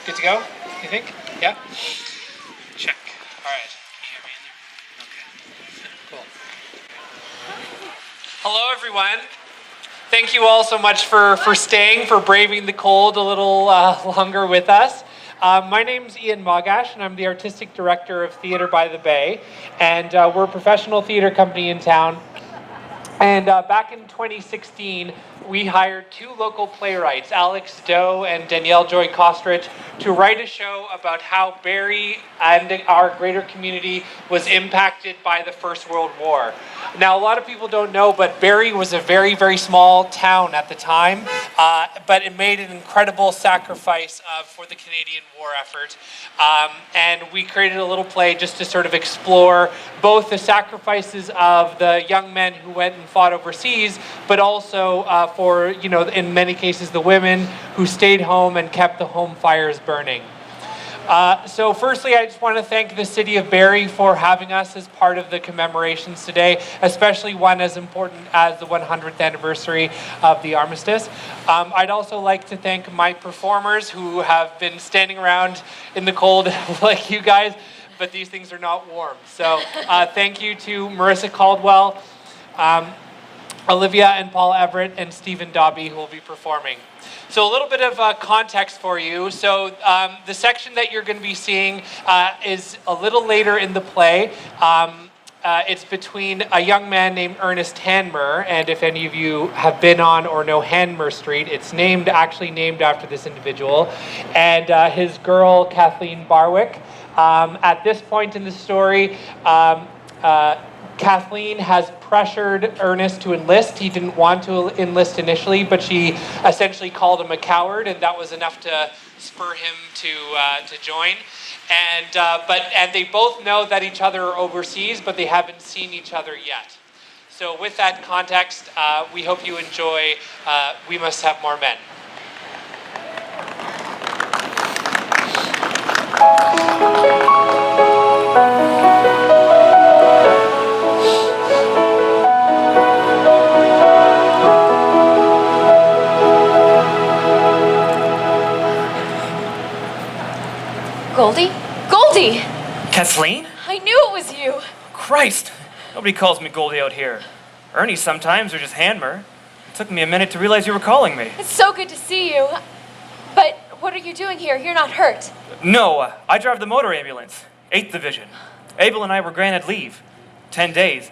Good to go, you think? Yeah? Check. All right. Can you hear me in there? Okay. Cool. Hello, everyone. Thank you all so much for staying, for braving the cold a little longer with us. My name's Ian Mogash, and I'm the Artistic Director of Theatre by the Bay. And we're a professional theatre company in town. And back in 2016, we hired two local playwrights, Alex Doe and Danielle Joy Kostrich, to write a show about how Barrie and our greater community was impacted by the First World War. Now, a lot of people don't know, but Barrie was a very, very small town at the time, but it made an incredible sacrifice for the Canadian war effort. And we created a little play just to sort of explore both the sacrifices of the young men who went and fought overseas, but also for, in many cases, the women who stayed home and kept the home fires burning. So firstly, I just want to thank the City of Barrie for having us as part of the commemorations today, especially one as important as the 100th anniversary of the armistice. I'd also like to thank my performers who have been standing around in the cold like you guys, but these things are not warm. So thank you to Marissa Caldwell, Olivia and Paul Everett, and Stephen Dobby, who will be performing. So a little bit of context for you. So the section that you're going to be seeing is a little later in the play. It's between a young man named Ernest Hanmer, and if any of you have been on or know Hanmer Street, it's actually named after this individual, and his girl, Kathleen Barwick. At this point in the story, Kathleen has pressured Ernest to enlist. He didn't want to enlist initially, but she essentially called him a coward, and that was enough to spur him to join. And they both know that each other are overseas, but they haven't seen each other yet. So with that context, we hope you enjoy We Must Have More Men. Goldie? Goldie! Kathleen? I knew it was you. Christ! Nobody calls me Goldie out here. Ernie sometimes, or just Hanmer. It took me a minute to realize you were calling me. It's so good to see you. But what are you doing here? You're not hurt. No, I drive the motor ambulance. 8th Division. Abel and I were granted leave. 10 days.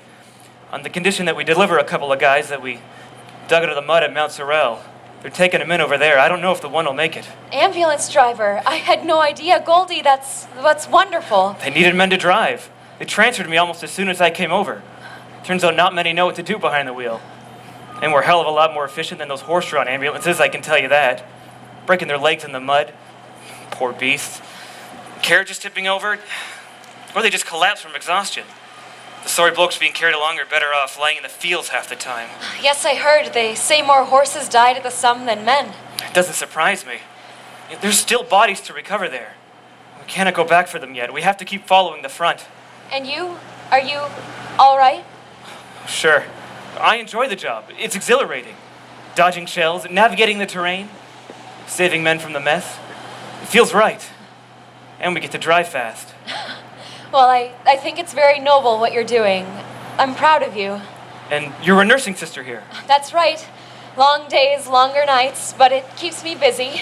On the condition that we deliver a couple of guys that we dug out of the mud at Mount Sorel. They're taking him in over there. I don't know if the one will make it. Ambulance driver. I had no idea. Goldie, that's wonderful. They needed men to drive. They transferred me almost as soon as I came over. Turns out not many know what to do behind the wheel. And we're a hell of a lot more efficient than those horse-drawn ambulances, I can tell you that. Breaking their legs in the mud. Poor beasts. Carriages tipping over. Or they just collapse from exhaustion. The sorry blokes being carried along are better off lying in the fields half the time. Yes, I heard. They say more horses died at the Somme than men. It doesn't surprise me. There's still bodies to recover there. We cannot go back for them yet. We have to keep following the front. And you? Are you all right? Sure. I enjoy the job. It's exhilarating. Dodging shells, navigating the terrain, saving men from the mess. It feels right. And we get to drive fast. Well, I think it's very noble what you're doing. I'm proud of you. And you're a nursing sister here. That's right. Long days, longer nights, but it keeps me busy.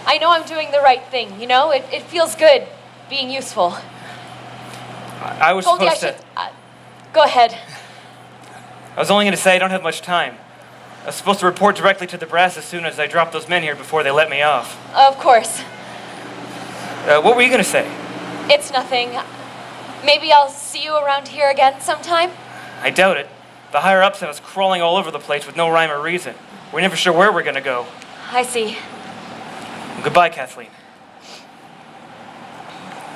I know I'm doing the right thing, It feels good being useful. I was Goldie, supposed to... Go ahead. I was only going to say I don't have much time. I was supposed to report directly to the brass as soon as I dropped those men here before they let me off. Of course. What were you going to say? It's nothing. Maybe I'll see you around here again sometime? I doubt it. The higher-ups have us crawling all over the place with no rhyme or reason. We're never sure where we're going to go. I see. Goodbye, Kathleen.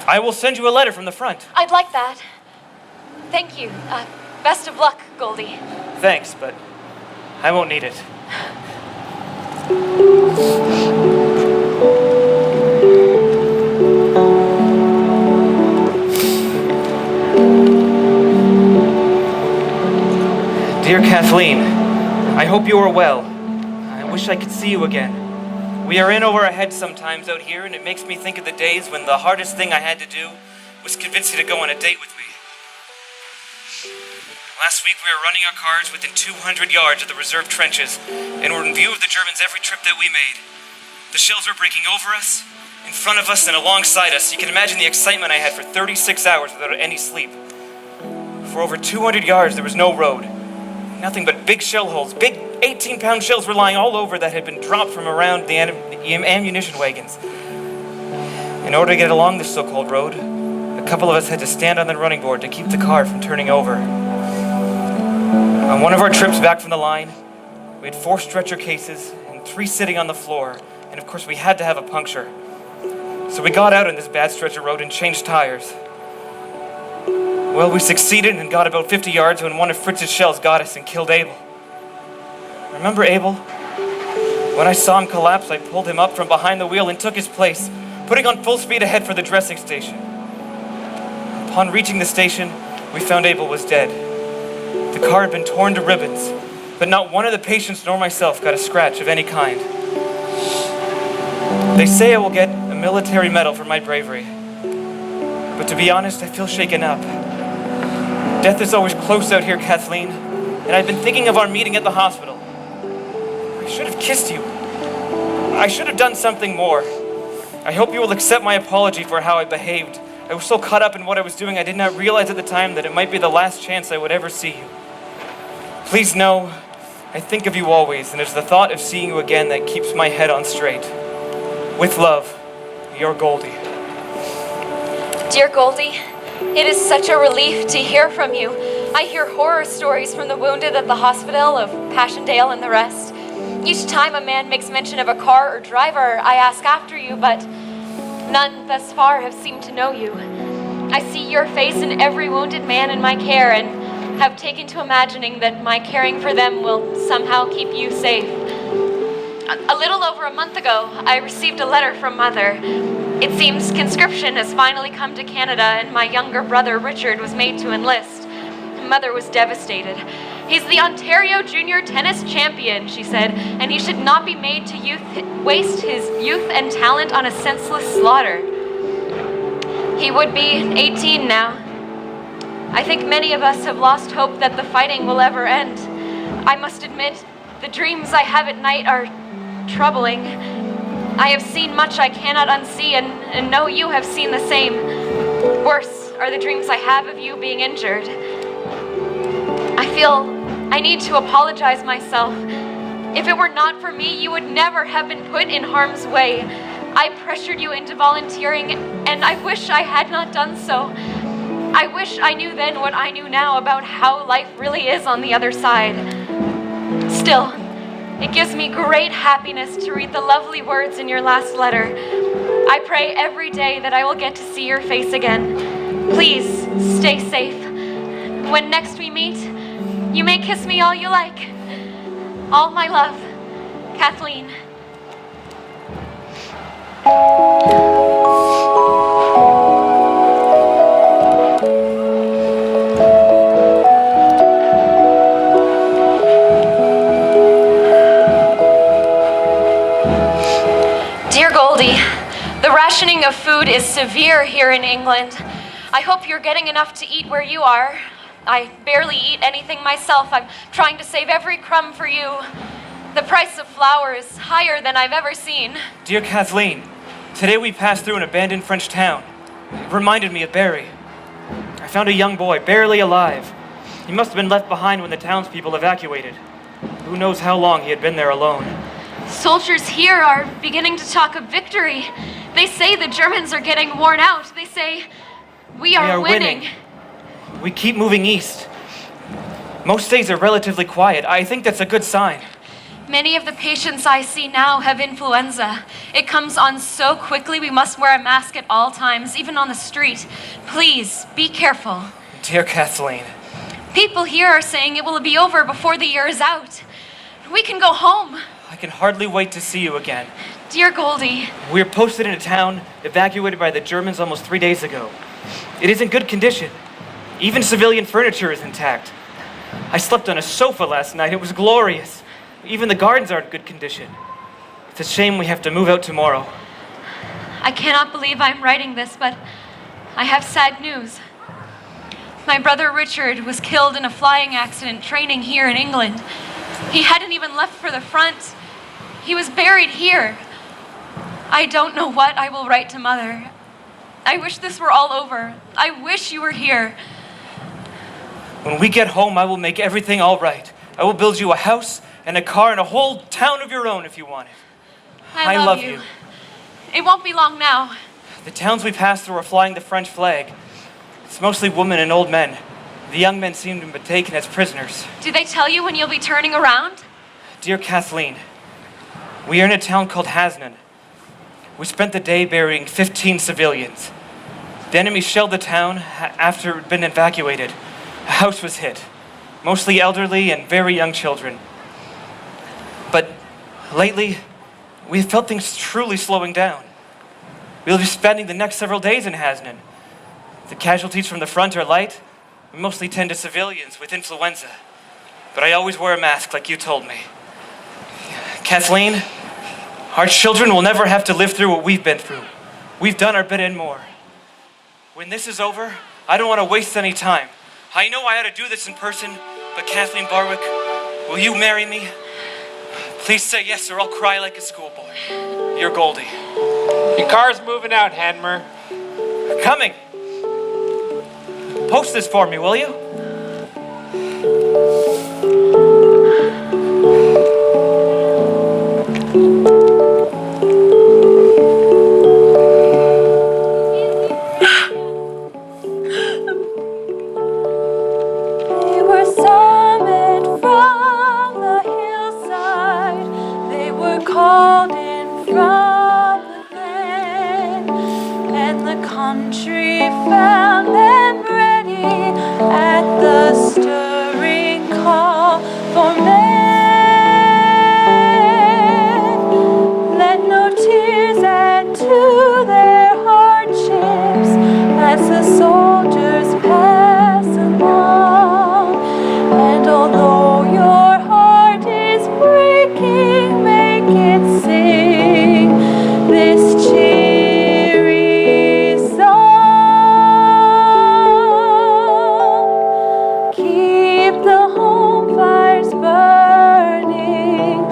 I will send you a letter from the front. I'd like that. Thank you. Best of luck, Goldie. Thanks, but I won't need it. Dear Kathleen, I hope you are well. I wish I could see you again. We are in over our heads sometimes out here, and it makes me think of the days when the hardest thing I had to do was convince you to go on a date with me. Last week we were running our cars within 200 yards of the reserve trenches, and were in view of the Germans every trip that we made. The shells were breaking over us, in front of us, and alongside us. You can imagine the excitement I had for 36 hours without any sleep. For over 200 yards there was no road. Nothing but big shell holes. Big 18-pound shells were lying all over that had been dropped from around the ammunition wagons. In order to get along this so-called road, a couple of us had to stand on the running board to keep the car from turning over. On one of our trips back from the line, we had 4 stretcher cases and 3 sitting on the floor, and of course we had to have a puncture. So we got out on this bad stretch of road and changed tires. Well, we succeeded and got about 50 yards when one of Fritz's shells got us and killed Abel. Remember Abel? When I saw him collapse, I pulled him up from behind the wheel and took his place, putting on full speed ahead for the dressing station. Upon reaching the station, we found Abel was dead. The car had been torn to ribbons, but not one of the patients nor myself got a scratch of any kind. They say I will get a military medal for my bravery, but to be honest, I feel shaken up. Death is always close out here, Kathleen, and I've been thinking of our meeting at the hospital. I should have kissed you. I should have done something more. I hope you will accept my apology for how I behaved. I was so caught up in what I was doing, I did not realize at the time that it might be the last chance I would ever see you. Please know, I think of you always, and it's the thought of seeing you again that keeps my head on straight. With love, your Goldie. Dear Goldie, it is such a relief to hear from you. I hear horror stories from the wounded at the hospital of Passchendaele and the rest. Each time a man makes mention of a car or driver, I ask after you, but none thus far have seemed to know you. I see your face in every wounded man in my care and have taken to imagining that my caring for them will somehow keep you safe. A little over a month ago, I received a letter from Mother. It seems conscription has finally come to Canada and my younger brother Richard was made to enlist. Mother was devastated. He's the Ontario Junior Tennis Champion, she said, and he should not be made to waste his youth and talent on a senseless slaughter. He would be 18 now. I think many of us have lost hope that the fighting will ever end. I must admit, the dreams I have at night are troubling. I have seen much I cannot unsee, and know you have seen the same. Worse are the dreams I have of you being injured. I feel I need to apologize myself. If it were not for me, you would never have been put in harm's way. I pressured you into volunteering, and I wish I had not done so. I wish I knew then what I knew now about how life really is on the other side. Still, it gives me great happiness to read the lovely words in your last letter. I pray every day that I will get to see your face again. Please, stay safe. When next we meet, you may kiss me all you like. All my love, Kathleen. Dear Goldie, the rationing of food is severe here in England. I hope you're getting enough to eat where you are. I barely eat anything myself. I'm trying to save every crumb for you. The price of flour is higher than I've ever seen. Dear Kathleen, today we passed through an abandoned French town. It reminded me of Barrie. I found a young boy, barely alive. He must have been left behind when the townspeople evacuated. Who knows how long he had been there alone. Soldiers here are beginning to talk of victory. They say the Germans are getting worn out. They say we are winning. We keep moving east. Most days are relatively quiet. I think that's a good sign. Many of the patients I see now have influenza. It comes on so quickly we must wear a mask at all times, even on the street. Please, be careful. Dear Kathleen. People here are saying it will be over before the year is out. We can go home. I can hardly wait to see you again. Dear Goldie. We were posted in a town evacuated by the Germans almost 3 days ago. It is in good condition. Even civilian furniture is intact. I slept on a sofa last night. It was glorious. Even the gardens are in good condition. It's a shame we have to move out tomorrow. I cannot believe I'm writing this, but I have sad news. My brother Richard was killed in a flying accident training here in England. He hadn't even left for the front. He was buried here. I don't know what I will write to Mother. I wish this were all over. I wish you were here. When we get home, I will make everything all right. I will build you a house and a car and a whole town of your own if you want it. I love you. It won't be long now. The towns we pass through are flying the French flag. It's mostly women and old men. The young men seem to have been taken as prisoners. Do they tell you when you'll be turning around? Dear Kathleen, we are in a town called Hasnan. We spent the day burying 15 civilians. The enemy shelled the town after it had been evacuated. A house was hit, mostly elderly and very young children. But lately, we have felt things truly slowing down. We'll be spending the next several days in Hasnan. The casualties from the front are light. We mostly tend to civilians with influenza. But I always wear a mask like you told me. Kathleen, our children will never have to live through what we've been through. We've done our bit and more. When this is over, I don't want to waste any time. I know I ought to do this in person, but Kathleen Barwick, will you marry me? Please say yes or I'll cry like a schoolboy. You're Goldie. Your car's moving out, Hanmer. Coming. Post this for me, will you? They were summoned from the hillside. They were called in from the land, and the country found them ready at the stirring call for men. Let no tears add to their hardships as the soldiers pass along. And although your heart is breaking, make it sing this cheery song. Keep the home fires burning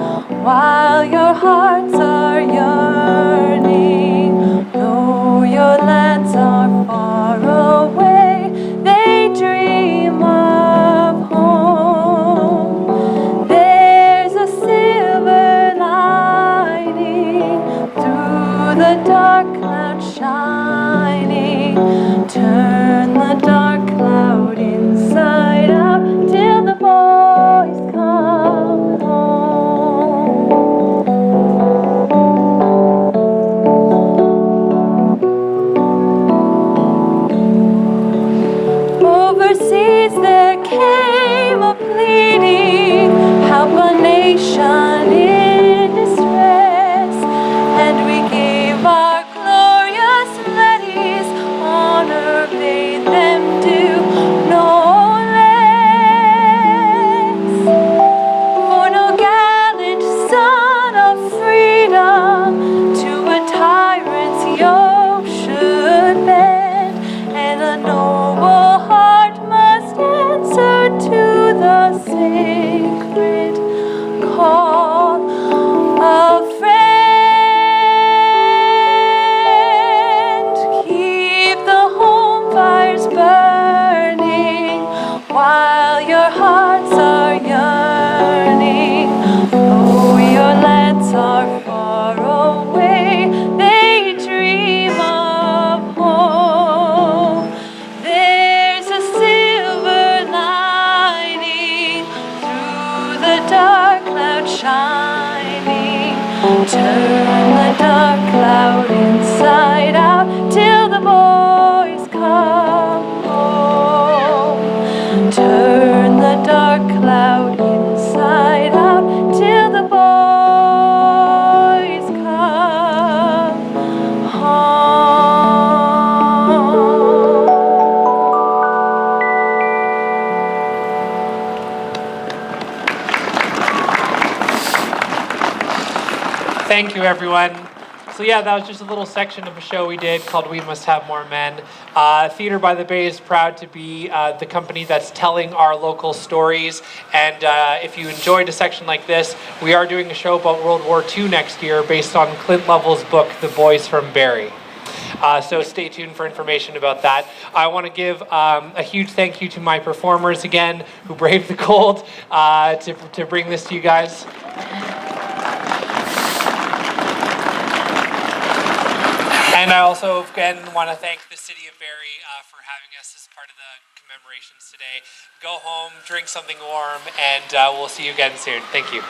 while your hearts are yearning. Though your lands are far away, they dream of home. There's a silver lining through the dark cloud shining. Turn the dark cloud inside out till the boys come home. Overseas there came a pleading, help a nation in distress, and we gave our glorious laddies honor, bade them do no less. For no gallant son of freedom to a tyrant's yoke should bend, and a noble heart must answer to the sacred call of friend. Keep the home fires burning while your hearts are yearning. Though your lands are far away, they dream of home. There's a silver lining through the dark cloud shining. Turn the dark cloud inside out till the boys come home. Turn the dark cloud inside out till the boys come home. Thank you, everyone. So yeah, that was just a little section of a show we did called We Must Have More Men. Theater by the Bay is proud to be the company that's telling our local stories. And if you enjoyed a section like this, we are doing a show about World War II next year based on Clint Lovell's book, The Boys from Barrie. So stay tuned for information about that. I want to give a huge thank you to my performers again, who braved the cold to bring this to you guys. And I also, again, want to thank the City of Barrie for having us as part of the commemorations today. Go home, drink something warm, and we'll see you again soon. Thank you.